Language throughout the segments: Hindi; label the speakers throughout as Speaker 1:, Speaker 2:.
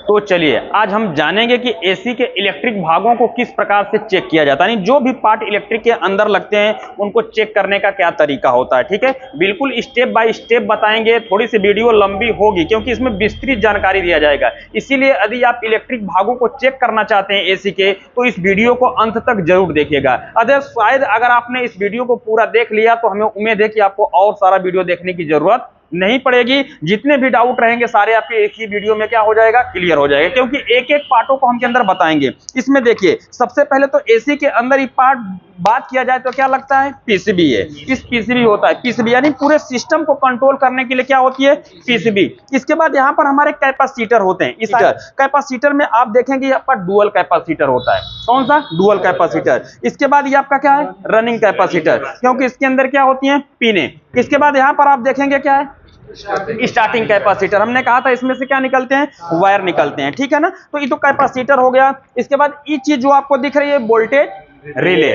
Speaker 1: तो चलिए आज हम जानेंगे कि एसी के इलेक्ट्रिक भागों को किस प्रकार से चेक किया जाता है, यानी जो भी पार्ट इलेक्ट्रिक के अंदर लगते हैं उनको चेक करने का क्या तरीका होता है। ठीक है, बिल्कुल स्टेप बाय स्टेप बताएंगे। थोड़ी सी वीडियो लंबी होगी क्योंकि इसमें विस्तृत जानकारी दिया जाएगा, इसीलिए यदि आप इलेक्ट्रिक भागों को चेक करना चाहते हैं एसी के, तो इस वीडियो को अंत तक जरूर देखिएगा। शायद अगर आपने इस वीडियो को पूरा देख लिया तो हमें उम्मीद है कि आपको और सारा वीडियो देखने की जरूरत नहीं पड़ेगी। जितने भी डाउट रहेंगे सारे आपके एक ही वीडियो में क्या हो जाएगा, क्लियर हो जाएगा, क्योंकि एक एक पार्टों को हम के अंदर बताएंगे। इसमें देखिए सबसे पहले तो एसी के अंदर ही पार्ट बात किया जाए तो क्या लगता है, पीसीबी है। इस पीसीबी होता है, पीसीबी यानी पूरे सिस्टम को कंट्रोल करने के लिए क्या होती है, पीसीबी। इसके बाद यहाँ पर हमारे कैपेसिटर होते हैं। इस कैपेसिटर में आप देखेंगे आपका डुअल कैपेसिटर होता है। कौन सा, डुअल कैपेसिटर। इसके बाद ये आपका क्या है, रनिंग कैपेसिटर, क्योंकि इसके अंदर क्या होती है, पिने। इसके बाद यहाँ पर आप देखेंगे क्या है, स्टार्टिंग कैपेसिटर। हमने कहा था इसमें से क्या निकलते हैं, वायर निकलते हैं। ठीक है ना, तो ये तो कैपेसिटर हो गया। इसके बाद ये चीज जो आपको दिख रही है वोल्टेज रिले,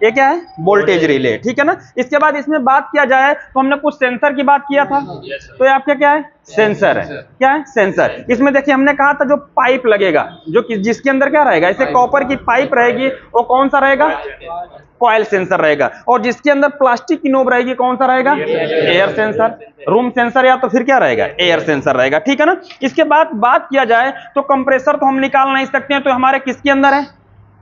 Speaker 1: ये क्या है, वोल्टेज रिले। ठीक है ना, इसके बाद इसमें बात किया जाए तो हमने कुछ सेंसर की बात किया था, तो ये आपका क्या है, सेंसर है। क्या है, सेंसर। इसमें देखिए हमने कहा था जो पाइप लगेगा, जो जिसके अंदर क्या रहेगा, इसे कॉपर की पाइप रहेगी, वो कौन सा रहेगा, कॉइल सेंसर रहेगा। और जिसके अंदर प्लास्टिक की नोब रहेगी कौन सा रहेगा, एयर सेंसर, रूम सेंसर, या तो फिर क्या रहेगा, एयर सेंसर रहेगा। ठीक है ना, इसके बाद बात किया जाए तो कंप्रेसर तो हम निकाल नहीं सकते हैं, तो हमारे किसके अंदर है,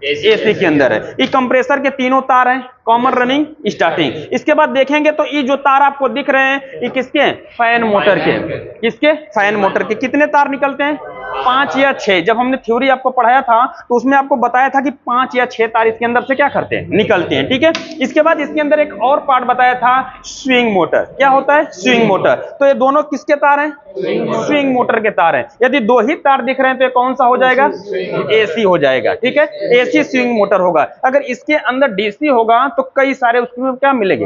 Speaker 1: एसी के अंदर है। ये कंप्रेसर के तीनों तार हैं, कॉमन, रनिंग, स्टार्टिंग। इसके बाद देखेंगे तो ये जो तार आपको दिख रहे हैं ये किसके हैं, फैन मोटर के। किसके, फैन मोटर के। कितने तार निकलते हैं, 5 या 6। जब हमने थ्योरी आपको पढ़ाया था तो उसमें आपको बताया था कि 5 या 6 तार इसके अंदर से क्या करते हैं, निकलते हैं। ठीक है, इसके बाद इसके अंदर एक और पार्ट बताया था, स्विंग मोटर। क्या होता है, स्विंग मोटर। तो ये दोनों किसके तार हैं, स्विंग मोटर के तार हैं। यदि 2 ही तार दिख रहे हैं तो ये कौन सा हो जाएगा, एसी हो जाएगा। ठीक है, एसी स्विंग मोटर होगा। अगर इसके अंदर डीसी होगा तो कई सारे उसमें क्या मिलेंगे,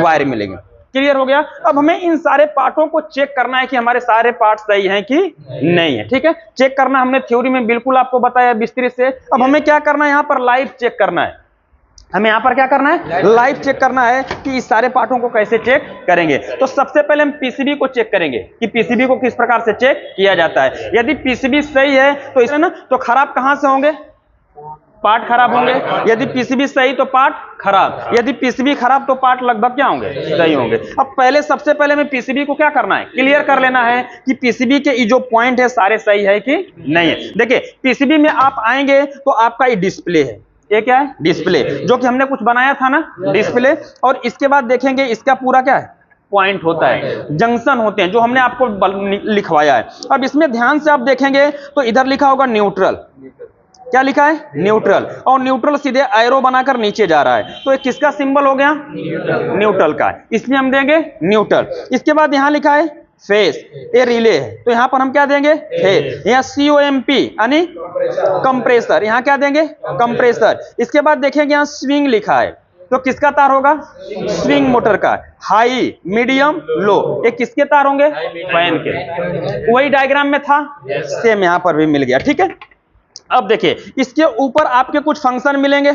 Speaker 1: वायर मिलेंगे। क्लियर हो गया। अब हमें इन सारे पार्टों को चेक करना है कि हमारे सारे पार्ट सही हैं कि नहीं है। ठीक है, चेक करना हमने थ्योरी में बिल्कुल आपको बताया विस्तृत से। अब हमें क्या करना है, यहाँ पर लाइव चेक करना है। हमें यहाँ पर क्या करना है, लाइव चेक करना है कि इस सारे पार्टों को कैसे चेक करेंगे। तो सबसे पहले हम पीसीबी को चेक करेंगे कि पीसीबी को किस प्रकार से चेक किया जाता है। यदि पीसीबी सही है तो इसमें ना तो खराब कहां से होंगे, पार्ट खराब होंगे। यदि पीसीबी सही तो पार्ट खराब, यदि पीसीबी खराब तो पार्ट लगभग क्या होंगे, सही होंगे। अब पहले सबसे पहले हमें पीसीबी को क्या करना है, क्लियर कर लेना है कि पीसीबी के ये जो पॉइंट है सारे सही है कि नहीं है। देखिए पीसीबी में आप आएंगे तो आपका ये डिस्प्ले है, ये क्या है, डिस्प्ले, जो कि हमने कुछ बनाया था ना, डिस्प्ले। और इसके बाद देखेंगे इसका पूरा क्या है, पॉइंट होता है, जंक्शन होते हैं, जो हमने आपको लिखवाया है। अब इसमें ध्यान से आप देखेंगे तो इधर लिखा होगा न्यूट्रल। क्या लिखा है, न्यूट्रल। और न्यूट्रल सीधे एरो बनाकर नीचे जा रहा है, तो ये किसका सिंबल हो गया, न्यूट्रल का। इसमें हम देंगे न्यूट्रल। इसके बाद यहाँ लिखा है फेस, ये रिले है, तो यहाँ पर हम क्या देंगे, फेस। यहाँ COMP यानी कंप्रेसर, यहाँ क्या देंगे, कंप्रेसर। इसके बाद देखेंगे यहाँ स्विंग लिखा है, तो किसका तार होगा, स्विंग मोटर का। हाई, मीडियम, लो, ये किसके तार होंगे, फैन के। वही डायग्राम में था, सेम यहाँ पर भी मिल गया। ठीक है, अब देखिए इसके ऊपर आपके कुछ फंक्शन मिलेंगे,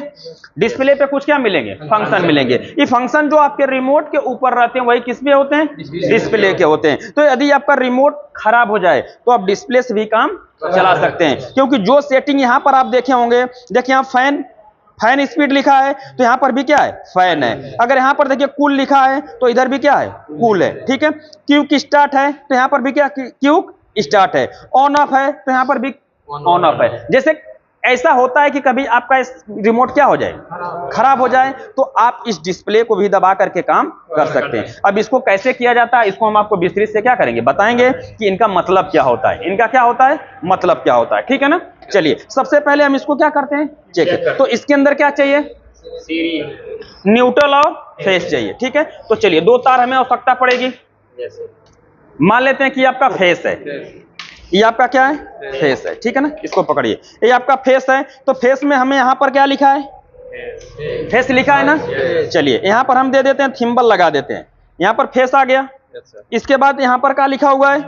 Speaker 1: डिस्प्ले पे कुछ क्या मिलेंगे, फंक्शन मिलेंगे। ये फंक्शन जो आपके रिमोट के ऊपर रहते हैं वही किस पे होते हैं, डिस्प्ले के होते हैं। तो यदि आपका रिमोट खराब हो जाए तो आप डिस्प्ले से भी काम चला सकते हैं, क्योंकि जो सेटिंग यहाँ पर आप देखे होंगे, देखिए यहाँ फैन स्पीड लिखा है तो यहाँ पर भी क्या है, फैन है। अगर यहाँ पर देखिए कूल लिखा है तो इधर भी क्या है, कूल है। ठीक है, क्यूक स्टार्ट है तो यहाँ पर भी क्या, क्यूक स्टार्ट है। ऑन ऑफ है तो यहाँ पर भी ऑन ऑफ है। जैसे ऐसा होता है कि कभी आपका इस रिमोट क्या हो जाए, खराब हो जाए, तो आप इस डिस्प्ले को भी दबा करके काम कर सकते हैं। अब इसको कैसे किया जाता है, इसको हम आपको विस्तृत से क्या करेंगे, बताएंगे कि इनका मतलब क्या होता है, इनका क्या होता है, मतलब क्या होता है। ठीक है ना, चलिए सबसे पहले हम इसको क्या करते हैं, चेक। तो इसके अंदर क्या चाहिए, न्यूट्रल और फेस चाहिए। ठीक है, तो चलिए 2 तार हमें आवश्यकता पड़ेगी। मान लेते हैं कि आपका फेस है, ये आपका क्या है, फेस है। ठीक है ना, इसको पकड़िए, ये आपका फेस है। तो फेस में हमें यहाँ पर क्या लिखा है, फेस लिखा है ना। चलिए यहाँ पर हम दे देते हैं, थिम्बल लगा देते हैं, यहाँ पर फेस आ गया। इसके बाद यहाँ पर क्या लिखा हुआ है,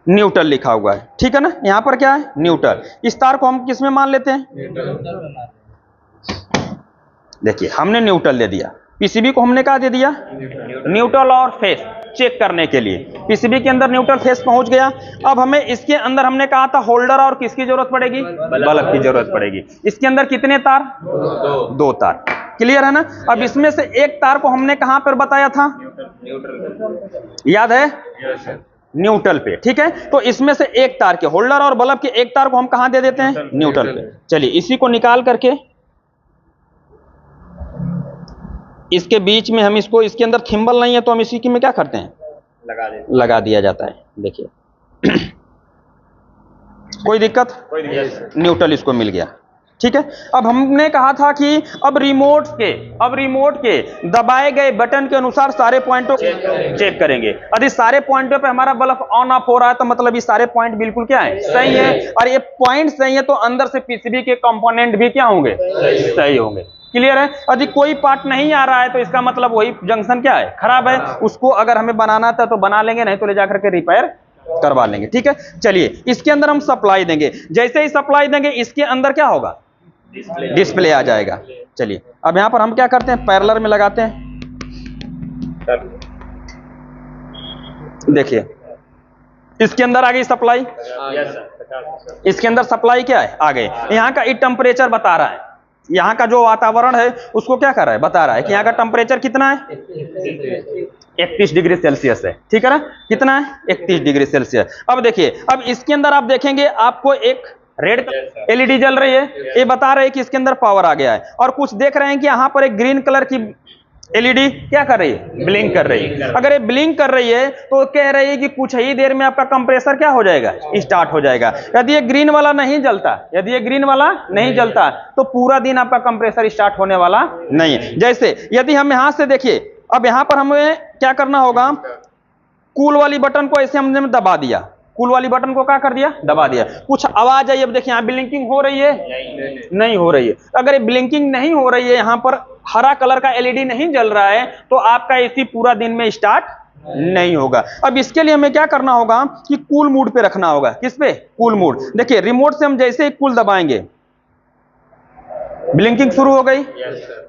Speaker 1: न्यूट्रल लिखा हुआ है। ठीक है ना, यहाँ पर क्या है, न्यूट्रल। इस तार को हम किस में मान लेते हैं, देखिए हमने न्यूट्रल दे दिया, पीसीबी को हमने क्या दे दिया, न्यूट्रल और फेस चेक करने के लिए। पीसीबी के अंदर न्यूट्रल फेस पहुंच गया। अब हमें इसके अंदर हमने कहा था होल्डर और किसकी जरूरत पड़ेगी, बल्ब की जरूरत पड़ेगी। इसके अंदर कितने तार, दो तार, क्लियर है ना। अब इसमें से एक तार को हमने कहां पर बताया था, याद है, न्यूट्रल पे, ठीक है। तो इसमें से एक तार के, होल्डर और बल्ब के एक तार को हम कहां दे देते हैं, न्यूट्रल पे। चलिए इसी को निकाल करके इसके बीच में हम इसको, इसके अंदर थिम्बल नहीं है तो हम इसी की में क्या करते हैं, लगा दिया जाता है। देखिए कोई दिक्कत, न्यूट्रल इसको मिल गया, ठीक है। अब हमने कहा था कि अब रिमोट के दबाए गए बटन के अनुसार सारे पॉइंटों चेक करेंगे। यदि सारे पॉइंटों पे हमारा बल्ब ऑन ऑफ हो रहा है तो मतलब ये सारे पॉइंट बिल्कुल क्या है, सही है। और ये पॉइंट सही है तो अंदर से पीसीबी के कंपोनेंट भी क्या होंगे, सही होंगे, क्लियर है। यदि कोई पार्ट नहीं आ रहा है तो इसका मतलब वही जंक्शन क्या है, खराब है। उसको अगर हमें बनाना था तो बना लेंगे, नहीं तो ले जाकर के रिपेयर करवा लेंगे, ठीक है। चलिए इसके अंदर हम सप्लाई देंगे। जैसे ही सप्लाई देंगे इसके अंदर क्या होगा, डिस्प्ले आ जाएगा। चलिए अब यहां पर हम क्या करते हैं, पैरेलल में लगाते हैं। देखिए इसके अंदर आ गई सप्लाई, इसके अंदर सप्लाई क्या है, आ गए। यहां का टेम्परेचर बता रहा है, यहाँ का जो वातावरण है उसको क्या कर रहा है, बता रहा है कि यहाँ का टेम्परेचर कितना है, 31 डिग्री सेल्सियस है, ठीक है ना। कितना है, 31 डिग्री सेल्सियस। अब देखिए, अब इसके अंदर आप देखेंगे आपको एक रेड एलईडी जल रही है, ये बता रहे हैं कि इसके अंदर पावर आ गया है। और कुछ देख रहे हैं कि यहाँ पर एक ग्रीन कलर की एलईडी क्या कर रही है, ब्लिंक कर रही है। अगर ये ब्लिंक कर रही है तो कह रही है कि कुछ ही देर में आपका कंप्रेसर क्या हो जाएगा, स्टार्ट हो जाएगा। यदि ये ग्रीन वाला नहीं जलता, यदि ये ग्रीन वाला नहीं जलता तो पूरा दिन आपका कंप्रेसर स्टार्ट होने वाला नहीं है। जैसे यदि हम यहां से देखिए, अब यहां पर हमें क्या करना होगा, कूल वाली बटन को ऐसे हमने दबा दिया, कूल वाली बटन को क्या कर दिया, दबा दिया। कुछ आवाज आई, अब देखिए यहाँ ब्लिंकिंग हो रही है, नहीं हो रही है। अगर ये ब्लिंकिंग नहीं हो रही है, यहाँ पर हरा कलर का एलईडी नहीं जल रहा है तो आपका एसी पूरा दिन में स्टार्ट नहीं होगा। अब इसके लिए हमें क्या करना होगा कि कूल मोड पे रखना होगा। किस पे, कूल मोड। देखिए रिमोट से हम जैसे ही कूल दबाएंगे ब्लिंकिंग शुरू हो गई।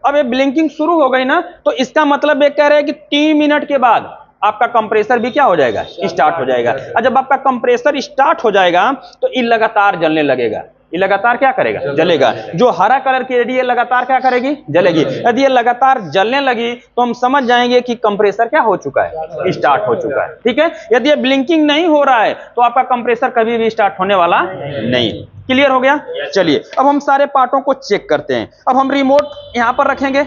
Speaker 1: अब ये ब्लिंकिंग शुरू हो गई ना, तो इसका मतलब ये कह रहे हैं कि 3 मिनट के बाद आपका कंप्रेसर भी क्या हो जाएगा, स्टार्ट हो जाएगा। और जब आपका कंप्रेसर स्टार्ट हो जाएगा तो ये लगातार जलने लगेगा, ये लगातार क्या करेगा, जलेगा। जो हरा कलर की एलईडी लगातार क्या करेगी, जलेगी। यदि ये लगातार जलने लगी तो हम समझ जाएंगे कि कंप्रेसर क्या हो चुका है, स्टार्ट हो चुका है, ठीक है। यदि ये ब्लिंकिंग नहीं हो रहा है तो आपका कंप्रेसर कभी भी स्टार्ट होने वाला नहीं। क्लियर हो गया। चलिए अब हम सारे पार्टों को चेक करते हैं। अब हम रिमोट यहां पर रखेंगे,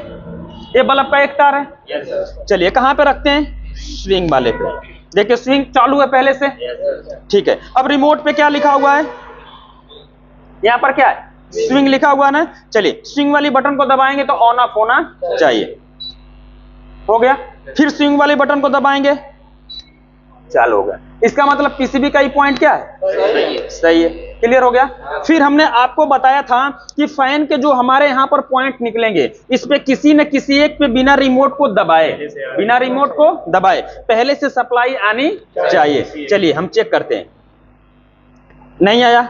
Speaker 1: ये बल्ब का एक तार है, चलिए कहां पे रखते हैं, स्विंग वाले पे। देखिए स्विंग चालू है पहले से, ठीक है। अब रिमोट पे क्या लिखा हुआ है, यहां पर क्या है, स्विंग लिखा हुआ ना। चलिए स्विंग वाली बटन को दबाएंगे तो ऑन ऑफ होना चाहिए, हो गया। फिर स्विंग वाली बटन को दबाएंगे, चालू हो गया। इसका मतलब पीसीबी का ही पॉइंट क्या है, सही है। क्लियर हो गया। फिर हमने आपको बताया था कि फैन के जो हमारे यहां पर पॉइंट निकलेंगे, इस पे किसी न किसी एक पे बिना रिमोट को दबाए, बिना रिमोट को दबाए पहले से सप्लाई आनी चाहिए। चलिए हम चेक करते हैं, नहीं आया,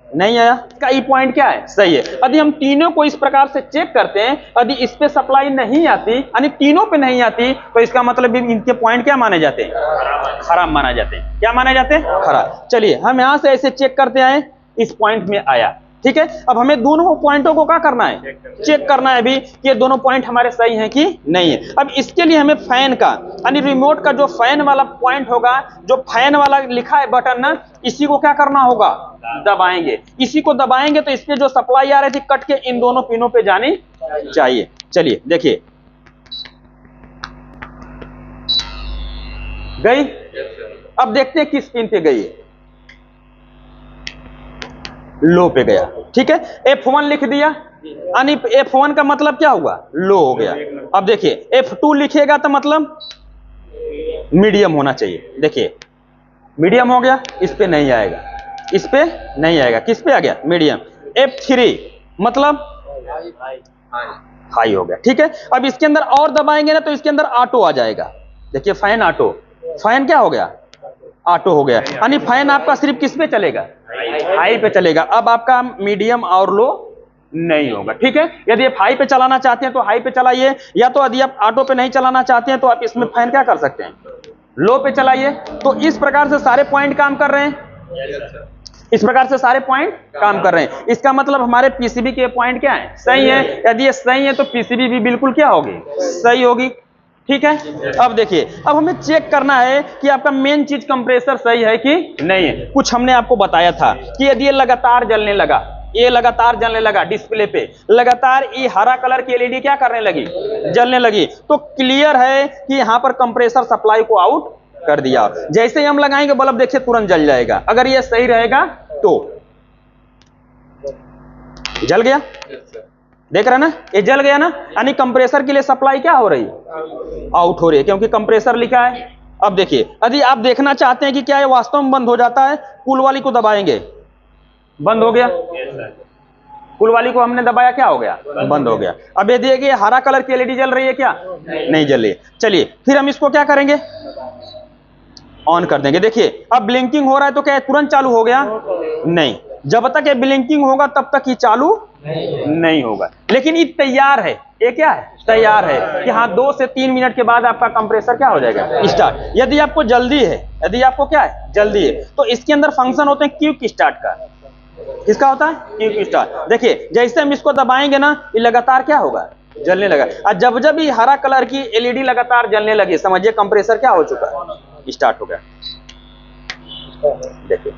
Speaker 1: नहीं आया। इसका ई पॉइंट क्या है, सही है। यदि हम तीनों को इस प्रकार से चेक करते हैं, यदि इस पे सप्लाई नहीं आती, यानी तीनों पे नहीं आती, तो इसका मतलब इनके पॉइंट क्या माने जाते हैं, खराब माने जाते हैं। क्या माने जाते हैं, खराब। चलिए हम यहां से ऐसे चेक करते आए, इस पॉइंट में आया, ठीक है। अब हमें दोनों पॉइंटों को क्या करना है, चेक करना है भी कि ये दोनों पॉइंट हमारे सही हैं कि नहीं है। अब इसके लिए हमें फैन का, यानी रिमोट का जो फैन वाला पॉइंट होगा, जो फैन वाला लिखा है बटन ना, इसी को क्या करना होगा, दबाएंगे। इसी को दबाएंगे तो इसके जो सप्लाई आ रही थी कट के इन दोनों पिनों पे जानी चाहिए। चलिए देखिए गई। अब देखते हैं किस पिन पे गई है, लो पे गया, ठीक है। F1 लिख दिया, यानी F1 का मतलब क्या हुआ, लो हो गया। अब देखिए F2 लिखेगा तो मतलब मीडियम होना चाहिए। देखिए मीडियम हो गया, इस पे नहीं आएगा, इस पे नहीं आएगा, किस पे आ गया, मीडियम। F3 मतलब हाई हो गया, ठीक है। अब इसके अंदर और दबाएंगे ना तो इसके अंदर ऑटो आ जाएगा। देखिए फैन ऑटो, फैन क्या हो गया, ऑटो हो गया। यानी फैन आपका सिर्फ किस पे चलेगा, हाई पे चलेगा। अब आपका मीडियम और लो नहीं होगा। ठीक है, यदि आप हाई पे चलाना चाहते हैं तो हाई पे चलाइए, या तो यदि आप ऑटो पे नहीं चलाना चाहते हैं तो आप इसमें फैन क्या कर सकते हैं, लो पे चलाइए। तो इस प्रकार से सारे पॉइंट काम कर रहे हैं, इस प्रकार से सारे पॉइंट काम कर रहे हैं। इसका मतलब हमारे पीसीबी के पॉइंट क्या है, सही है। यदि ये सही है तो पीसीबी भी बिल्कुल क्या होगी, सही होगी। ठीक है, अब देखिए, अब हमें चेक करना है कि आपका मेन चीज कंप्रेसर सही है कि नहीं है। कुछ हमने आपको बताया था कि यदि ये लगातार जलने लगा, ये लगातार जलने लगा डिस्प्ले पे, लगातार ये हरा कलर की एलईडी क्या करने लगी, जलने लगी, तो क्लियर है कि यहां पर कंप्रेसर सप्लाई को आउट कर दिया। जैसे ही हम लगाएंगे बल्ब देखिए तुरंत जल जाएगा। अगर ये सही रहेगा तो जल गया, देख रहे ना, ये जल गया ना, यानी कंप्रेसर के लिए सप्लाई क्या हो रही है, आउट हो रही है, क्योंकि कंप्रेसर लिखा है। अब देखिए, यदि आप देखना चाहते हैं कि क्या ये वास्तव में बंद हो जाता है, कूल वाली को दबाएंगे, बंद हो गया। कूल वाली को हमने दबाया, क्या हो गया, बंद हो गया। अब ये देखिए हरा कलर की एलईडी जल रही है क्या, नहीं जल रही। चलिए फिर हम इसको क्या करेंगे, ऑन कर देंगे। देखिए अब ब्लिंकिंग हो रहा है तो क्या तुरंत चालू हो गया, नहीं, जब तक ये ब्लिंकिंग होगा तब तक ये चालू नहीं होगा। लेकिन ये तैयार है, ये क्या है, तैयार है कि हाँ 2 से 3 मिनट के बाद आपका कंप्रेसर क्या हो जाएगा, स्टार्ट। यदि आपको जल्दी है, यदि आपको क्या है, जल्दी है, तो इसके अंदर फंक्शन होते हैं क्विक स्टार्ट का। किसका होता है, क्विक स्टार्ट। देखिए जैसे हम इसको दबाएंगे ना, ये लगातार क्या होगा, जलने लगा। और जब जब ये हरा कलर की एलईडी लगातार जलने लगी, समझिए कंप्रेसर क्या हो चुका है, स्टार्ट हो गया। देखिए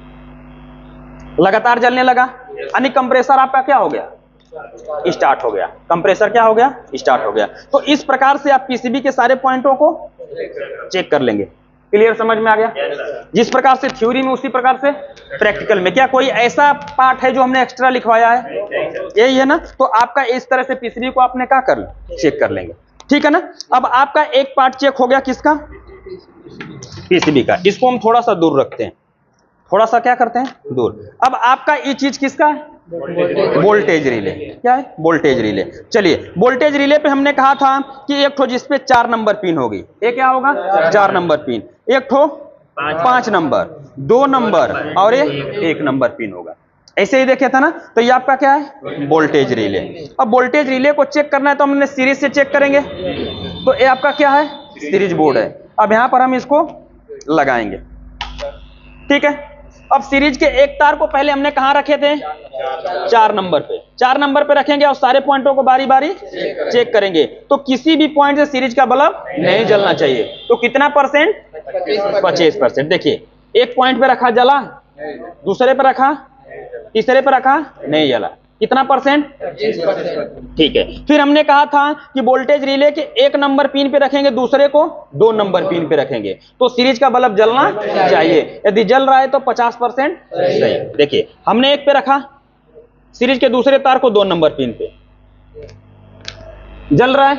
Speaker 1: लगातार जलने लगा, यानी कंप्रेसर आपका क्या हो गया, स्टार्ट हो गया। कंप्रेसर क्या हो गया, स्टार्ट हो गया। तो इस प्रकार से आप पीसीबी के सारे पॉइंटों को चेक कर लेंगे। क्लियर, समझ में आ गया। जिस प्रकार से थ्योरी में उसी प्रकार से प्रैक्टिकल में। क्या कोई ऐसा पार्ट है जो हमने एक्स्ट्रा लिखवाया है, यही है ना। तो आपका इस तरह से पीसीबी को आपने क्या कर चेक कर लेंगे, ठीक है ना। अब आपका एक पार्ट चेक हो गया, किसका, पीसीबी का। इसको हम थोड़ा सा दूर रखते हैं, थोड़ा सा क्या करते हैं, दूर। अब आपका ये चीज किसका है, वोल्टेज रिले। क्या है, वोल्टेज रिले। चलिए वोल्टेज रिले पे हमने कहा था कि एक ठो जिसपे 4 नंबर पिन होगी, ये क्या होगा, 4 नंबर पिन। एक ठो 5 नंबर, 2 नंबर और 1 नंबर पिन होगा। ऐसे ही देखे था ना। तो ये आपका क्या है, वोल्टेज रिले। अब वोल्टेज रिले को चेक करना है तो हमने सीरीज से चेक करेंगे। तो ये आपका क्या है, सीरीज बोर्ड है। अब यहां पर हम इसको लगाएंगे, ठीक है। अब सीरीज के एक तार को पहले हमने कहां रखे थे, 4 नंबर पे। 4 नंबर पे रखेंगे और सारे पॉइंटों को बारी बारी चेक करेंगे। तो किसी भी पॉइंट से सीरीज का बल्ब नहीं जलना चाहिए। तो कितना परसेंट, 25%। देखिए एक पॉइंट पे रखा जला, दूसरे पे रखा, तीसरे पे रखा, नहीं जला। कितना परसेंट, 25%। ठीक है। फिर हमने कहा था कि वोल्टेज रिले के 1 नंबर पिन पे रखेंगे, दूसरे को 2 नंबर पिन पे रखेंगे, तो सीरीज का बल्ब जलना चाहिए। यदि जल रहा है तो 50% सही। देखिए हमने एक पे रखा, सीरीज के दूसरे तार को 2 नंबर पिन पे, जल रहा है।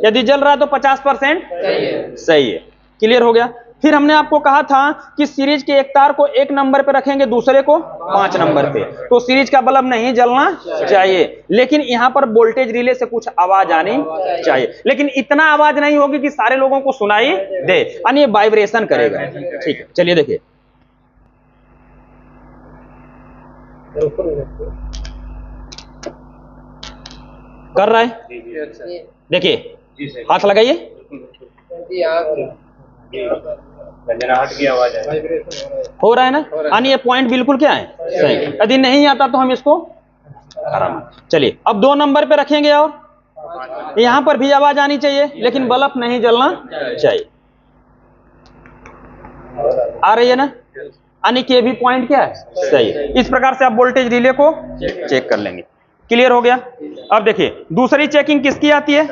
Speaker 1: यदि जल रहा है तो 50% सही है। क्लियर हो गया। फिर हमने आपको कहा था कि सीरीज के एक तार को 1 नंबर पे रखेंगे, दूसरे को 5 नंबर पे, तो सीरीज का बल्ब नहीं जलना चाहिए। लेकिन यहां पर वोल्टेज रिले से कुछ आवाज आनी चाहिए, लेकिन इतना आवाज नहीं होगी कि सारे लोगों को सुनाई दे, यानी ये वाइब्रेशन करेगा। ठीक है, चलिए देखिए। कर रहा है, देखिए हाथ लगाइए, की आवाज हो रहा है ना, यानी ये पॉइंट बिल्कुल क्या है, सही। यदि नहीं आता तो हम इसको आराम। चलिए अब 2 नंबर पे रखेंगे और यहां पर भी आवाज आनी चाहिए, लेकिन बल्ब नहीं जलना चाहिए। आ रही है ना, यानी कि भी पॉइंट क्या है, सही। इस प्रकार से आप वोल्टेज रिले को चेक कर लेंगे। क्लियर हो गया। अब देखिए दूसरी चेकिंग किसकी आती है,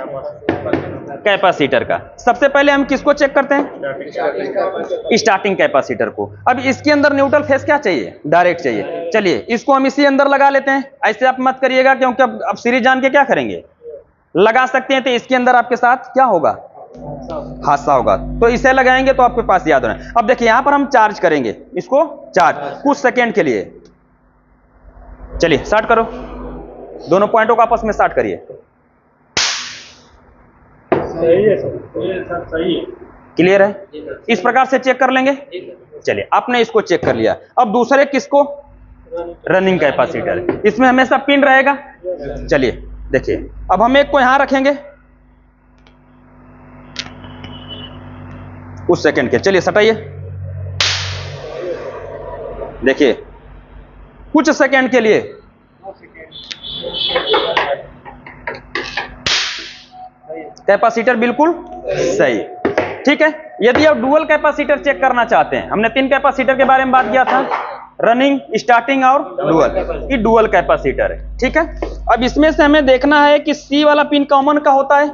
Speaker 1: कैपेसिटर का। सबसे पहले हम किसको चेक करते हैं, स्टार्टिंग कैपेसिटर को। अब इसके अंदर न्यूट्रल फेस क्या चाहिए, डायरेक्ट चाहिए। चलिए इसको हम इसी अंदर लगा लेते हैं। ऐसे आप मत करिएगा, क्योंकि अब सीरीज जान के क्या करेंगे, लगा सकते हैं तो इसके अंदर आपके साथ क्या होगा, हादसा होगा। तो इसे लगाएंगे तो आपके पास याद होना। अब देखिए यहां पर हम चार्ज करेंगे इसको, चार्ज कुछ सेकेंड के लिए। चलिए स्टार्ट करो, दोनों पॉइंटों को आपस में स्टार्ट करिए। सही है सर, सही है। क्लियर है। इस प्रकार से चेक कर लेंगे। चलिए आपने इसको चेक कर लिया। अब दूसरे किसको, रनिंग कैपेसिटर, इसमें हमेशा पिन रहेगा। चलिए देखिए, अब हम एक को यहां रखेंगे उस सेकंड के। चलिए सटाइए, देखिए कुछ सेकंड के लिए कैपेसिटर बिल्कुल सही। ठीक है, यदि आप डुअल कैपेसिटर चेक करना चाहते हैं, हमने 3 कैपेसिटर के बारे में बात किया था, रनिंग, स्टार्टिंग और डुअल। ये डुअल कैपेसिटर है। ठीक है, अब इसमें से हमें देखना है कि सी वाला पिन कॉमन का होता है,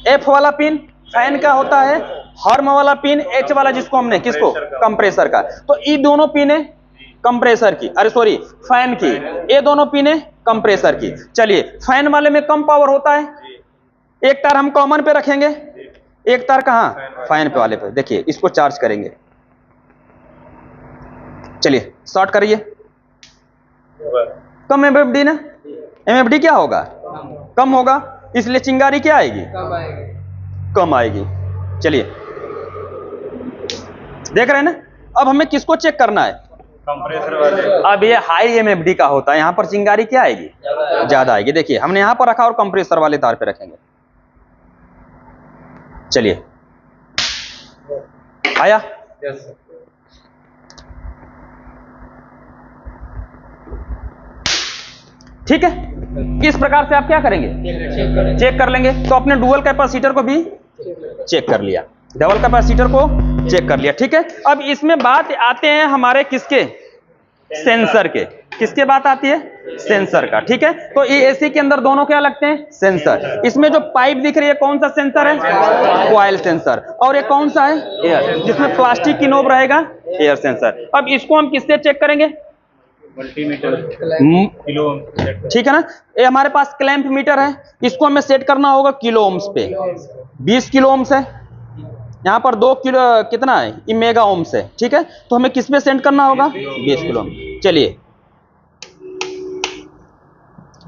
Speaker 1: एफ वाला पिन फैन का होता है, हॉर्न वाला पिन एच वाला, जिसको हमने किसको, कंप्रेसर का। तो ये दोनों पिन है कंप्रेसर की, अरे सॉरी फैन की, ये दोनों पिन है कंप्रेसर की। चलिए, फैन वाले में कम पावर होता है, एक तार हम कॉमन पे रखेंगे, एक तार कहां, फैन पे वाले पे। देखिए इसको चार्ज करेंगे, चलिए शॉर्ट करिए। कम एमएफडी ना, एमएफडी क्या होगा, कम होगा, इसलिए चिंगारी क्या आएगी, कम आएगी। चलिए देख रहे हैं ना। अब हमें किसको चेक करना है, कंप्रेसर वाले। अब ये हाई एमएफडी का होता है, यहां पर चिंगारी क्या आएगी, ज्यादा आएगी। देखिए हमने यहां पर रखा और कंप्रेसर वाले तार पे रखेंगे। चलिए आया, ठीक है। इस प्रकार से आप क्या करेंगे, चेक कर लेंगे। तो अपने डुअल कैपेसिटर को भी चेक कर लिया, डबल कैपेसिटर को चेक कर लिया। ठीक है, अब इसमें बात आते हैं हमारे किसके, सेंसर के। किसके बात आती है, सेंसर का। ठीक है, तो ये एसी के अंदर दोनों क्या लगते हैं, सेंसर। इसमें जो पाइप दिख रही है कौन सा सेंसर है, कॉइल सेंसर। और ये कौन सा है, एयर, जिसमें प्लास्टिक की नोब रहेगा, एयर सेंसर। अब इसको हम किससे चेक करेंगे, मल्टीमीटर, किलो। ठीक है ना, ये हमारे पास क्लैंप मीटर है, इसको हमें सेट करना होगा किलो ओम्स पे। 20 किलो ओम्स है, यहाँ पर 2 किलो कितना है, ये मेगा ओम्स है। ठीक है, तो हमें किस पे सेट करना होगा, 20 किलो ओम। चलिए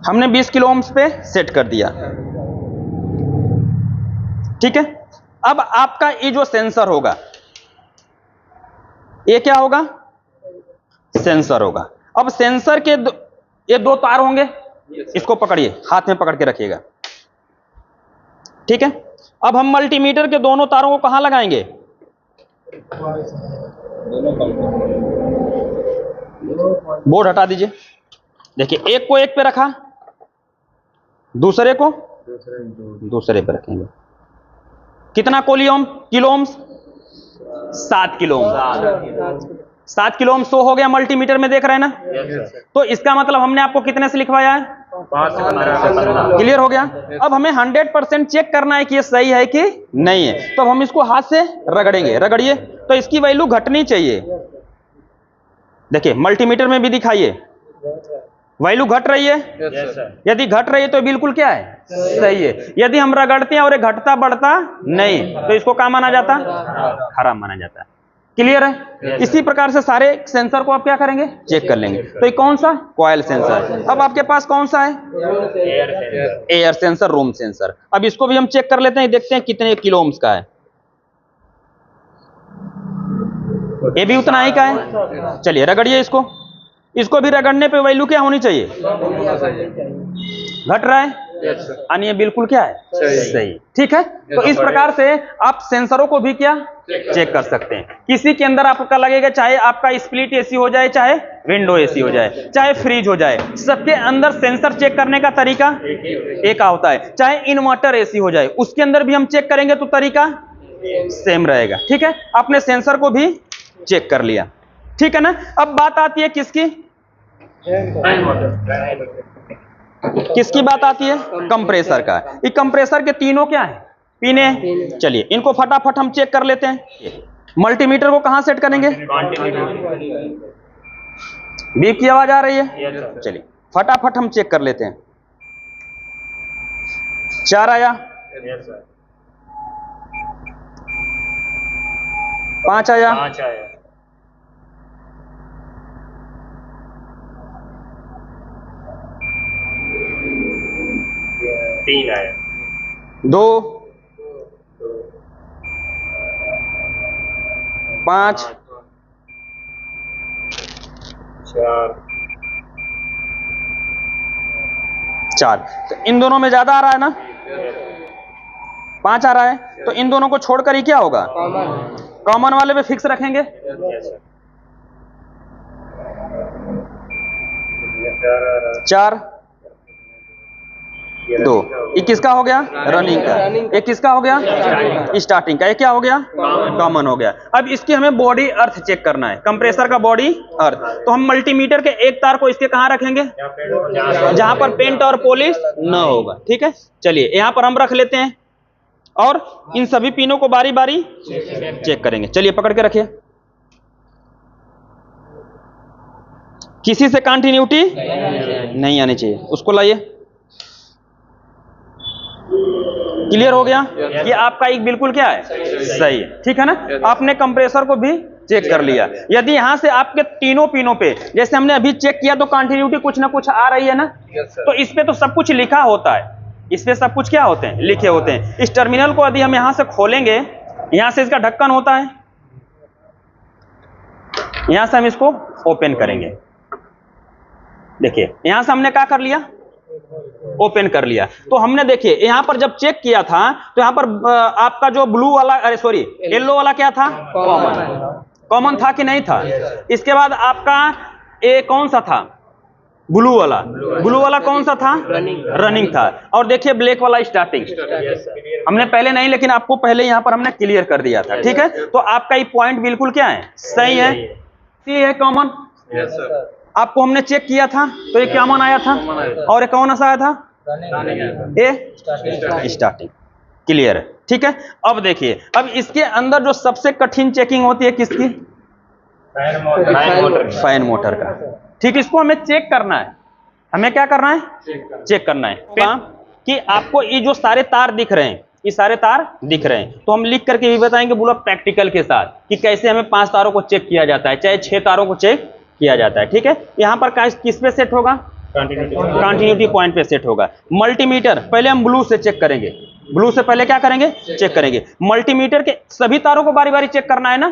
Speaker 1: हमने 20 किलो ओम्स पे सेट कर दिया। ठीक है, अब आपका ये जो सेंसर होगा, ये क्या होगा, सेंसर होगा। अब सेंसर के ये 2 तार होंगे, इसको पकड़िए, हाथ में पकड़ के रखिएगा। ठीक है, अब हम मल्टीमीटर के दोनों तारों को कहां लगाएंगे, बोर्ड हटा दीजिए। देखिए एक को एक पे रखा, दूसरे को दूसरे पे रखेंगे। कितना कोलियोम, kilo ohms, 7 kilo ohm. 7 kilo ohm 100 हो गया, मल्टीमीटर में देख रहे हैं ना। तो इसका मतलब हमने आपको कितने से लिखवाया है, 5 से 15। क्लियर हो गया। अब हमें 100% चेक करना है कि ये सही है कि नहीं है। तो हम इसको हाथ से रगड़ेंगे, रगड़िए, तो इसकी वैल्यू घटनी चाहिए। देखिए मल्टीमीटर में भी दिखाइए, वैल्यू घट रही है। यदि घट रही है तो बिल्कुल क्या है, सही है। यदि हम रगड़ते हैं और ये घटता बढ़ता नहीं, तो इसको क्या माना जाता, खराब माना जाता है। क्लियर है। इसी प्रकार से सारे सेंसर को आप क्या करेंगे, चेक कर लेंगे। तो ये कौन सा, कॉइल सेंसर। अब आपके पास कौन सा है, एयर सेंसर, रूम सेंसर। अब इसको भी हम चेक कर लेते हैं, देखते हैं कितने किलो ओम्स का है। ये भी उतना ही का है। चलिए रगड़िए इसको, इसको भी रगड़ने पे वैल्यू क्या होनी चाहिए, घट रहा है, यानी ये बिल्कुल क्या है, सही। ठीक है, तो इस प्रकार से आप सेंसरों को भी क्या चेक कर सकते हैं। किसी के अंदर आपका लगेगा, चाहे आपका स्प्लिट एसी हो जाए, चाहे विंडो एसी हो जाए, चाहे फ्रिज हो जाए, सबके अंदर सेंसर चेक करने का तरीका एक होता है। चाहे इन्वर्टर एसी हो जाए, उसके अंदर भी हम चेक करेंगे तो तरीका सेम रहेगा। ठीक है, आपने सेंसर को भी चेक कर लिया। ठीक है ना। अब बात आती है किसकी, किसकी बात आती है, कंप्रेसर का। ये कंप्रेसर के तीनों क्या है, पीने। चलिए इनको फटाफट हम चेक कर लेते हैं। मल्टीमीटर को कहां सेट करेंगे, बीप की आवाज आ रही है। चलिए फटाफट हम चेक कर लेते हैं। 4 आया, 5 आया, 3 आया, 2, 5, 4, 4। तो इन दोनों में ज्यादा आ रहा है ना, 5 आ रहा है, तो इन दोनों को छोड़कर ही क्या होगा, कॉमन वाले पे फिक्स रखेंगे। 4 2, ये किसका हो गया, रनिंग का। ये किसका हो गया, स्टार्टिंग का। ये क्या हो गया, कॉमन हो गया। अब इसकी हमें बॉडी अर्थ चेक करना है, कंप्रेसर का बॉडी अर्थ। तो हम मल्टीमीटर के एक तार को इसके कहां रखेंगे, जहां पर पेंट और पॉलिश न होगा। ठीक है, चलिए यहां पर हम रख लेते हैं और इन सभी पिनों को बारी बारी चेक करेंगे। चलिए पकड़ के रखिए। किसी से कंटिन्यूटी नहीं आनी चाहिए, उसको लाइए। क्लियर हो गया कि आपका एक बिल्कुल क्या है, सही है। ठीक है ना, आपने कंप्रेसर को भी चेक कर लिया। यदि यहां से आपके तीनों पिनों पे जैसे हमने अभी चेक किया तो कंटिन्यूटी कुछ ना कुछ आ रही है ना, तो इस पे तो सब कुछ लिखा होता है, इस पे सब कुछ क्या होते हैं, लिखे होते हैं। इस टर्मिनल को यदि हम यहां से खोलेंगे, यहां से इसका ढक्कन होता है, यहां से हम इसको ओपन करेंगे। देखिए यहां से हमने क्या कर लिया, ओपन कर लिया। तो हमने देखिए यहां पर जब चेक किया था तो यहां पर आपका जो ब्लू वाला, अरे सॉरी येलो वाला क्या था, कॉमन था कि नहीं था। इसके बाद आपका ए कौन सा था, ब्लू वाला। ब्लू वाला कौन सा था, रनिंग था। और देखिए ब्लैक वाला स्टार्टिंग। हमने पहले नहीं, लेकिन आपको पहले यहां पर हमने क्लियर कर दिया था। ठीक है, तो आपका ये पॉइंट बिल्कुल क्या है, सही है। सी है कॉमन, आपको हमने चेक किया था तो ये क्या मान आया था, और ये कौन सा आया था, ए स्टार्टिंग। क्लियर है। ठीक है, अब देखिए, अब इसके अंदर जो सबसे कठिन चेकिंग होती है किसकी, फैन मोटर का। ठीक, इसको हमें चेक करना है। हमें क्या करना है, चेक करना है कि आपको ये जो सारे तार दिख रहे हैं, ये सारे तार दिख रहे हैं, तो हम लिख करके भी बताएंगे पूरा प्रैक्टिकल के साथ कि कैसे हमें 5 तारों को चेक किया जाता है, चाहे 6 तारों को चेक किया जाता है। ठीक है, यहां पर किस पे सेट होगा, कंटिन्यूटी पॉइंट पे सेट होगा। मल्टीमीटर पहले हम ब्लू से चेक करेंगे, ब्लू से पहले क्या करेंगे, चेक करेंगे। मल्टीमीटर के सभी तारों को बारी बारी चेक करना है ना,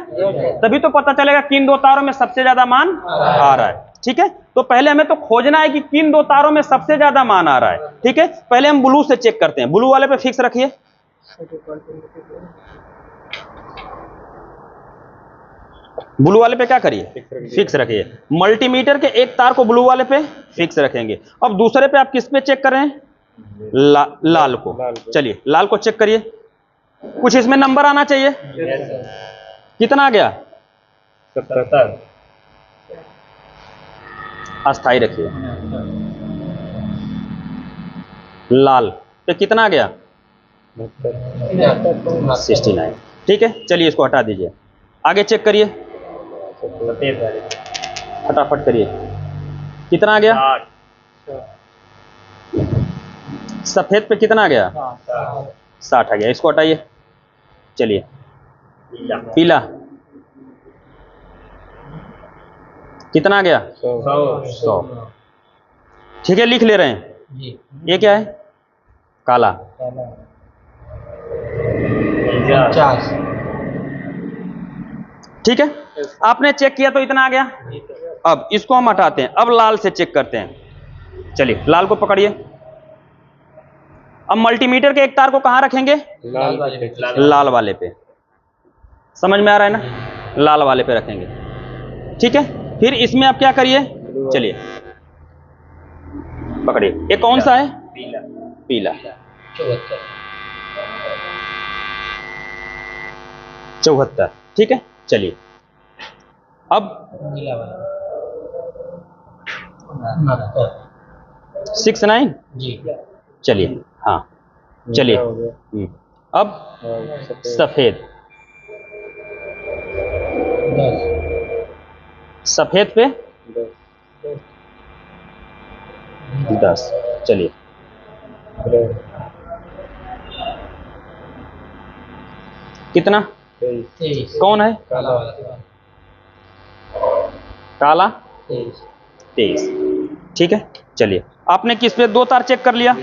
Speaker 1: तभी तो पता चलेगा किन 2 तारों में सबसे ज्यादा मान आ रहा है। ठीक है, तो पहले हमें तो खोजना है कि किन 2 तारों में सबसे ज्यादा मान आ रहा है। ठीक है, पहले हम ब्लू से चेक करते हैं। ब्लू वाले पे फिक्स रखिए, ब्लू वाले पे क्या करिए, फिक्स रखिए। मल्टीमीटर के एक तार को ब्लू वाले पे फिक्स रखेंगे। अब दूसरे पे आप किस पे चेक कर रहे हैं, लाल को। चलिए लाल को चेक करिए, कुछ इसमें नंबर आना चाहिए। कितना आ गया,
Speaker 2: 77।
Speaker 1: अस्थाई रखिए। लाल पे कितना आ गया, 69। ठीक है, चलिए इसको हटा दीजिए। आगे चेक करिए, फटाफट करिए। कितना आ गया, 60। सफेद पे कितना आ गया, 60 आ गया। इसको हटाइए। चलिए पीला कितना आ गया, 100। ठीक है, लिख ले रहे हैं। ये क्या है, काला
Speaker 2: 50।
Speaker 1: ठीक है, आपने चेक किया तो इतना आ गया। अब इसको हम हटाते हैं, अब लाल से चेक करते हैं। चलिए लाल को पकड़िए। अब मल्टीमीटर के एक तार को कहां रखेंगे, लाल वाले पे। समझ में आ रहा है ना, लाल वाले पे रखेंगे। ठीक है, फिर इसमें आप क्या करिए, चलिए पकड़िए। ये कौन सा है, पीला 74। ठीक है, चलिए अब 69
Speaker 2: जी।
Speaker 1: चलिए, हाँ चलिए। अब सफेद, सफेद पे 10। चलिए कितना,
Speaker 2: 23।
Speaker 1: कौन है, काला 23। ठीक है, चलिए आपने किस पे 2 तार चेक कर लिया,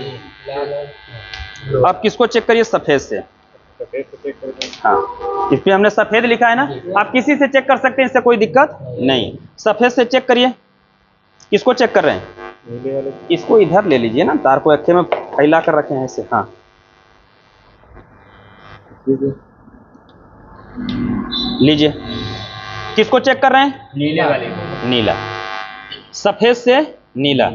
Speaker 1: आप किसको चेक करिए, सफेद से। हाँ, इस पे हमने सफेद लिखा है ना, आप किसी से चेक कर सकते हैं, इससे कोई दिक्कत नहीं। सफेद से चेक करिए। किसको चेक कर रहे हैं,
Speaker 2: नीले वाले
Speaker 1: इसको इधर ले लीजिए ना, तार को अक्खे में फैला कर रखे हैं ऐसे। हाँ लीजिए। किसको चेक कर रहे हैं?
Speaker 2: नीले वाले
Speaker 1: नीला। सफेद से नीला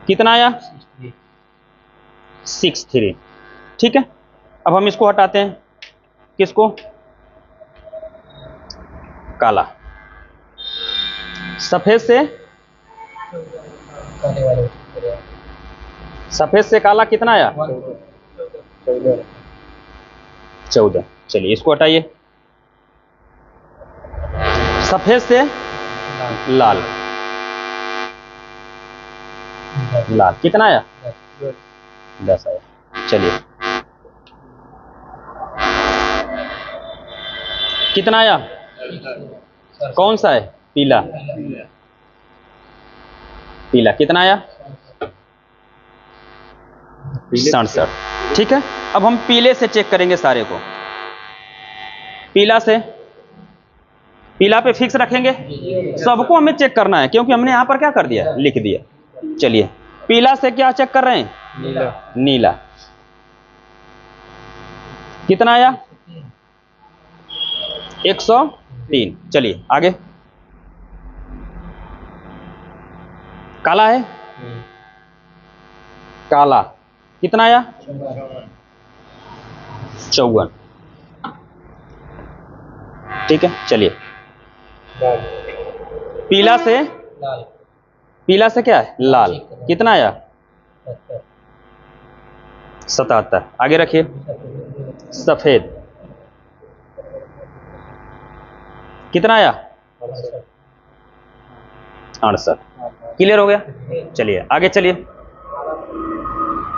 Speaker 1: कितना आया? 63। ठीक है, अब हम इसको हटाते हैं। किसको? काला। सफेद से
Speaker 2: काले वाले
Speaker 1: सफेद से काला कितना आया? 14। चलिए इसको हटाइए। सफेद से लाल। लाल कितना आया? 10 आया। चलिए कितना आया? कौन सा है? पीला। पीला कितना आया? 67। ठीक है, अब हम पीले से चेक करेंगे सारे को। पीला से, पीला पे फिक्स रखेंगे। सबको हमें चेक करना है क्योंकि हमने यहां पर क्या कर दिया? लिख दिया। चलिए पीला से क्या चेक कर रहे हैं?
Speaker 2: नीला।
Speaker 1: नीला कितना आया? 103। चलिए आगे। काला है? काला कितना आया? 54। ठीक है, चलिए पीला से,
Speaker 2: लाल।
Speaker 1: पीला से क्या है? लाल कितना आया? 77। आगे रखिए। सफेद कितना आया? 68। क्लियर हो गया? चलिए आगे चलिए।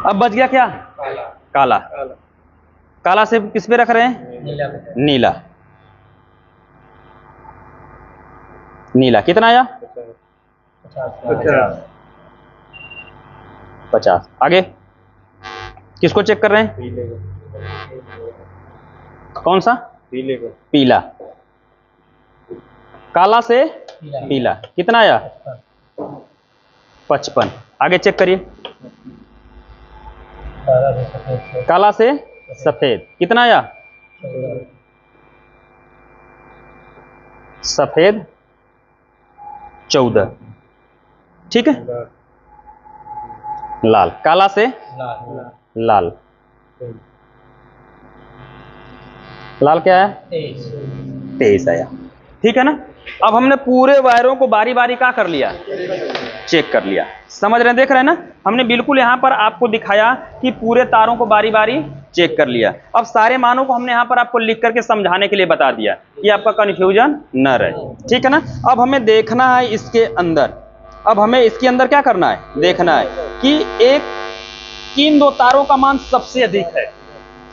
Speaker 1: अब बच गया क्या? काला। काला से किस पे रख रहे हैं?
Speaker 2: नीला।
Speaker 1: नीला। नीला कितना आया? 50। आगे किसको चेक कर रहे हैं?
Speaker 2: पीले को।
Speaker 1: कौन सा?
Speaker 2: पीले को।
Speaker 1: पीला। काला से पीला कितना आया? 55। आगे चेक करिए। काला से सफेद कितना आया? सफेद 14। ठीक है, लाल। काला से लाल। लाल क्या है? 23 आया। ठीक है ना। अब हमने पूरे वायरों को बारी बारी क्या कर लिया? चेक कर लिया। समझ रहे हैं, देख रहे हैं ना। हमने बिल्कुल यहां पर आपको दिखाया कि पूरे तारों को बारी बारी चेक कर लिया। अब सारे मानों को हमने यहां पर आपको लिख करके समझाने के लिए बता दिया कि आपका कंफ्यूजन न रहे। ठीक है ना। अब हमें देखना है इसके अंदर, अब हमें इसके अंदर क्या करना है? देखना है कि किन दो तारों का मान सबसे अधिक है।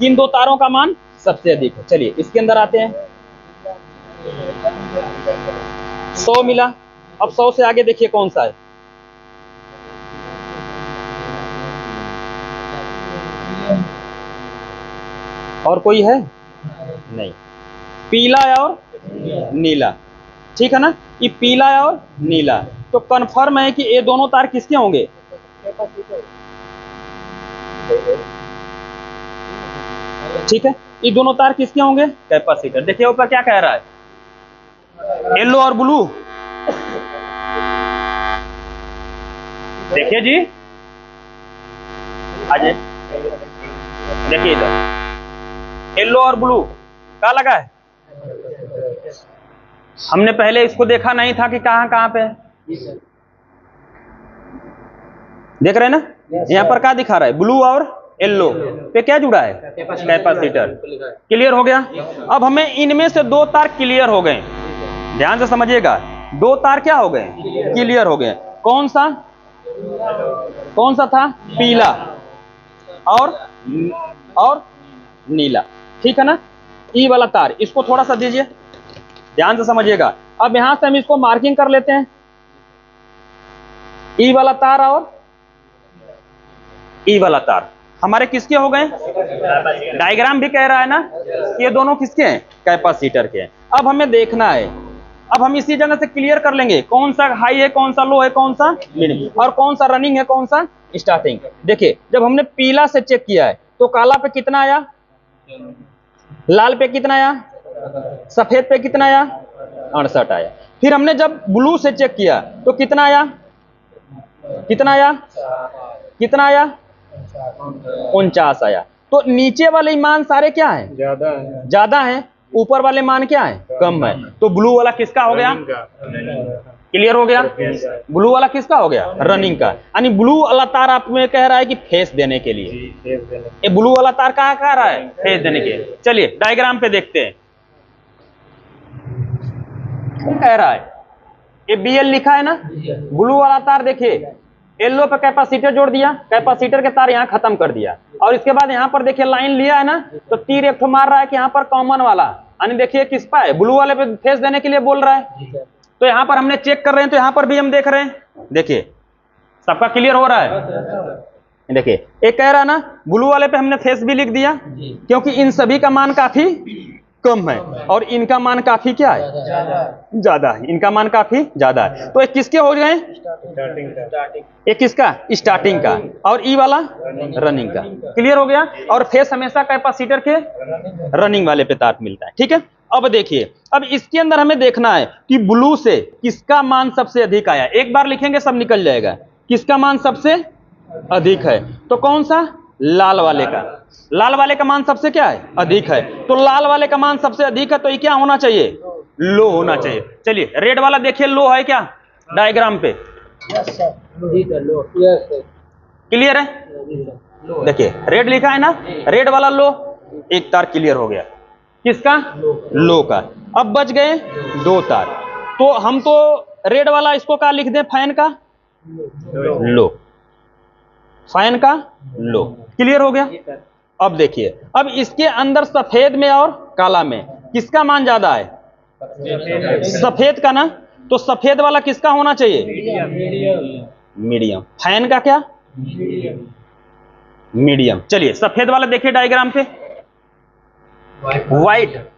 Speaker 1: किन दो तारों का मान सबसे अधिक है। चलिए इसके अंदर आते हैं। 100 मिला। अब 100 से आगे देखिए कौन सा है? और कोई है? नहीं। पीला और नीला। ठीक है ना। ये पीला और नीला, तो कंफर्म है कि ये दोनों तार किसके होंगे? ठीक है, ये दोनों तार किसके होंगे? कैपेसिटर। देखिए ऊपर क्या कह रहा है? येलो और ब्लू। देखिए जी, आइए देखिए इधर, येलो और ब्लू क्या लगा है? हमने पहले इसको देखा नहीं था कि कहां कहां पे है। देख रहे हैं ना, यहां पर क्या दिखा रहा है? ब्लू और येलो पे क्या जुड़ा है? कैपेसिटर। क्लियर हो गया? अब हमें इनमें से दो तार क्लियर हो गए। ध्यान से समझिएगा, दो तार क्या हो गए? क्लियर हो गए। कौन सा? कौन सा था? पीला और नीला। ठीक है ना। ई वाला तार, इसको थोड़ा सा दीजिए, ध्यान से समझिएगा। अब यहां से हम इसको मार्किंग कर लेते हैं। ई वाला तार और ई वाला तार हमारे किसके हो गए? डायग्राम भी कह रहा है ना कि ये दोनों किसके हैं? कैपेसिटर के हैं। अब हमें देखना है अब हम इसी जगह से क्लियर कर लेंगे कौन सा हाई है, कौन सा लो है, कौन सा मीडियम और कौन सा रनिंग है, कौन सा स्टार्टिंग। देखिए जब हमने पीला से चेक किया है तो काला पे कितना आया, लाल पे कितना आया, सफेद पे कितना आया, 68 आया। फिर हमने जब ब्लू से चेक किया तो कितना आया, कितना आया, कितना आया, 49 आया। तो नीचे वाले मान सारे क्या है, ज्यादा है, ऊपर वाले मान क्या है, कम है। तो ब्लू वाला किसका हो गया, क्लियर हो गया, ब्लू वाला किसका हो गया, रनिंग का। यानी ब्लू वाला तार आप में कह रहा है कि फेस देने के लिए, ये ब्लू वाला तार कहाँ कह रहा है, फेस देने के लिए। चलिए डायग्राम पे देखते हैं क्या कह रहा है। ये BL लिखा है ना, ब्लू वाला तार देखिए येलो पे कैपेसिटर जोड़ दिया, कैपेसिटर के तार यहाँ खत्म कर दिया और इसके बाद यहाँ पर देखिए लाइन लिया है ना, तो तीर एक ठो मार रहा है कि यहाँ पर कॉमन वाला, यानी देखिए किस पे है, ब्लू वाले पे फेस देने के लिए बोल रहा है। तो यहाँ पर हमने चेक कर रहे हैं तो यहाँ पर भी हम देख रहे हैं, देखिए सबका क्लियर हो रहा है। देखिए एक कह रहा है ना ब्लू वाले पे हमने फेस भी लिख दिया क्योंकि इन सभी का मान काफी कम है और इनका मान काफी क्या है, ज्यादा है, इनका मान काफी ज्यादा है। तो एक किसके हो गए, एक किसका, स्टार्टिंग का, और ई वाला रनिंग का। क्लियर हो गया। और फेस हमेशा कैपेसिटर के रनिंग वाले पे तार मिलता है। ठीक है, अब देखिए अब इसके अंदर हमें देखना है कि ब्लू से किसका मान सबसे अधिक आया। एक बार लिखेंगे सब निकल जाएगा, किसका मान सबसे अधिक है, तो कौन सा, लाल वाले का। लाल वाले का मान सबसे क्या है, अधिक है। तो लाल वाले का मान सबसे अधिक है तो ये क्या होना चाहिए, लो होना चाहिए। चलिए रेड वाला देखिए लो है क्या, डायग्राम पे क्लियर है, देखिए रेड लिखा है ना, रेड वाला लो, एक तार क्लियर हो गया, किसका, लो का। अब बच गए 2 तार, तो हम तो रेड वाला इसको क्या लिख दें, फैन का लो, फैन का लो। क्लियर हो गया। अब देखिए अब इसके अंदर सफेद में और काला में किसका मान ज्यादा है, सफेद का ना, तो सफेद वाला किसका होना चाहिए, मीडियम। फैन का क्या, मीडियम। चलिए सफेद वाला देखिए डायग्राम पे, व्हाइट,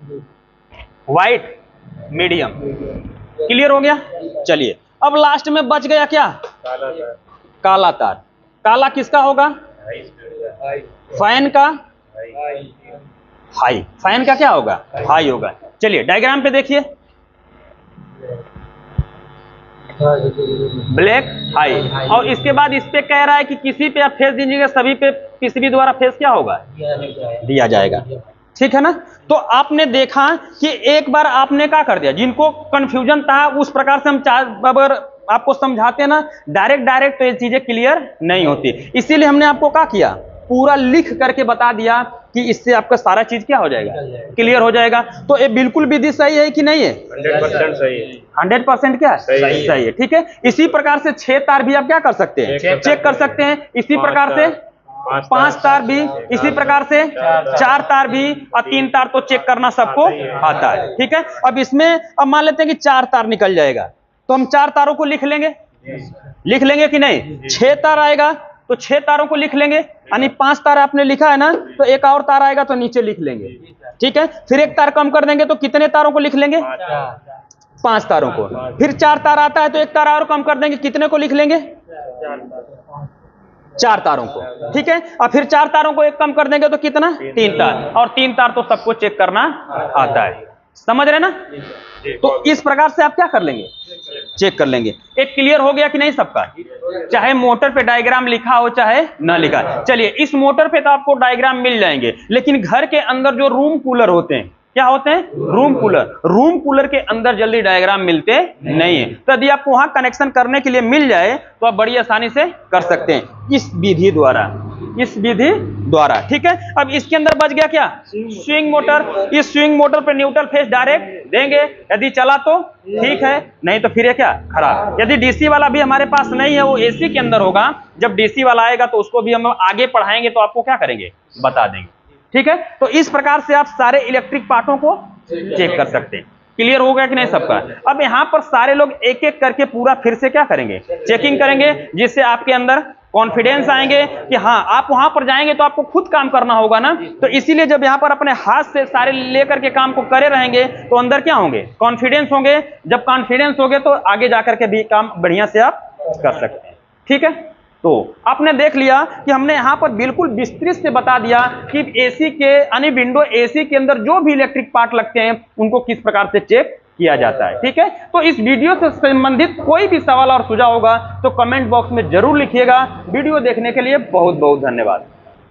Speaker 1: व्हाइट, मीडियम। क्लियर हो गया। चलिए अब लास्ट में बच गया क्या, काला तार। काला किसका होगा, फैन का हाई, फैन का क्या होगा, हाई होगा। चलिए डायग्राम पे देखिए, ब्लैक हाई, और इसके बाद इस पे कह रहा है कि किसी पे आप फेस दीजिएगा, सभी पे किसी भी द्वारा फेस क्या होगा, दिया जाएगा। ठीक है ना। तो आपने देखा कि एक बार आपने क्या कर दिया, जिनको कंफ्यूजन था उस प्रकार से हम अगर आपको समझाते हैं ना डायरेक्ट तो ये चीजें क्लियर नहीं होती। इसीलिए हमने आपको क्या किया, पूरा लिख करके बता दिया कि इससे आपका सारा चीज क्या हो जाएगा, क्लियर हो जाएगा। तो ये बिल्कुल विधि सही है कि नहीं है,
Speaker 2: 100% सही है,
Speaker 1: 100% क्या सही है। ठीक है, इसी प्रकार से 6 तार भी आप क्या कर सकते हैं, चेक कर सकते हैं। इसी प्रकार से 5 तार भी, इसी प्रकार से 4 तार भी, और 3 तार तो चेक करना सबको आता है। ठीक है, अब इसमें अब मान लेते हैं कि 4 तार निकल जाएगा, तो हम 4 तारों को लिख लेंगे, लिख लेंगे कि नहीं। 6 तार आएगा तो 6 तारों को लिख लेंगे, यानी 5 तार आपने लिखा है ना, तो एक और तार आएगा तो नीचे लिख लेंगे। ठीक है, फिर एक तार कम कर देंगे तो कितने तारों को लिख लेंगे, 5 तारों को। फिर 4 तार आता है तो एक तार और कम कर देंगे, कितने को लिख लेंगे, 4 तारों को। ठीक है, और फिर 4 तारों को एक कम कर देंगे तो कितना, 3 तार, और 3 तार तो सबको चेक करना आता है। समझ रहे ना। तो इस प्रकार से आप क्या कर लेंगे, चेक कर लेंगे। एक क्लियर हो गया कि नहीं सबका, चाहे मोटर पे डायग्राम लिखा हो चाहे ना लिखा। चलिए इस मोटर पे तो आपको डायग्राम मिल जाएंगे, लेकिन घर के अंदर जो रूम कूलर होते हैं, क्या होते हैं, रूम कूलर, रूम कूलर के अंदर जल्दी डायग्राम मिलते नहीं है। तो यदि आपको वहां कनेक्शन करने के लिए मिल जाए तो आप बड़ी आसानी से कर सकते हैं इस विधि द्वारा, इस विधि द्वारा। ठीक है, अब इसके अंदर बच गया क्या, स्विंग मोटर। इस स्विंग मोटर पे न्यूट्रल फेस डायरेक्ट देंगे, यदि चला तो ठीक है, नहीं तो फिर ये क्या, खराब। यदि डीसी वाला भी हमारे पास नहीं है, वो एसी के अंदर होगा, जब डीसी वाला आएगा तो उसको भी हम आगे पढ़ाएंगे तो आपको क्या करेंगे, बता देंगे। ठीक है, तो इस प्रकार से आप सारे इलेक्ट्रिक पार्टों को चेक कर सकते हैं। क्लियर हो गया कि नहीं सबका? अब यहाँ पर सारे लोग एक एक करके पूरा फिर से क्या करेंगे, चेकिंग करेंगे, जिससे आपके अंदर कॉन्फिडेंस आएंगे कि हाँ आप वहां पर जाएंगे तो आपको खुद काम करना होगा ना। तो इसीलिए जब यहाँ पर अपने हाथ से सारे लेकर के काम को करे रहेंगे तो अंदर क्या होंगे, कॉन्फिडेंस होंगे। जब कॉन्फिडेंस होंगे तो आगे जाकर के भी काम बढ़िया से आप कर सकते हैं। ठीक है, तो आपने देख लिया कि हमने यहाँ पर बिल्कुल विस्तृत से बता दिया कि एसी के यानी विंडो एसी के अंदर जो भी इलेक्ट्रिक पार्ट लगते हैं उनको किस प्रकार से चेक किया जाता है। ठीक है, तो इस वीडियो से संबंधित कोई भी सवाल और सुझाव होगा तो कमेंट बॉक्स में जरूर लिखिएगा। वीडियो देखने के लिए बहुत बहुत धन्यवाद।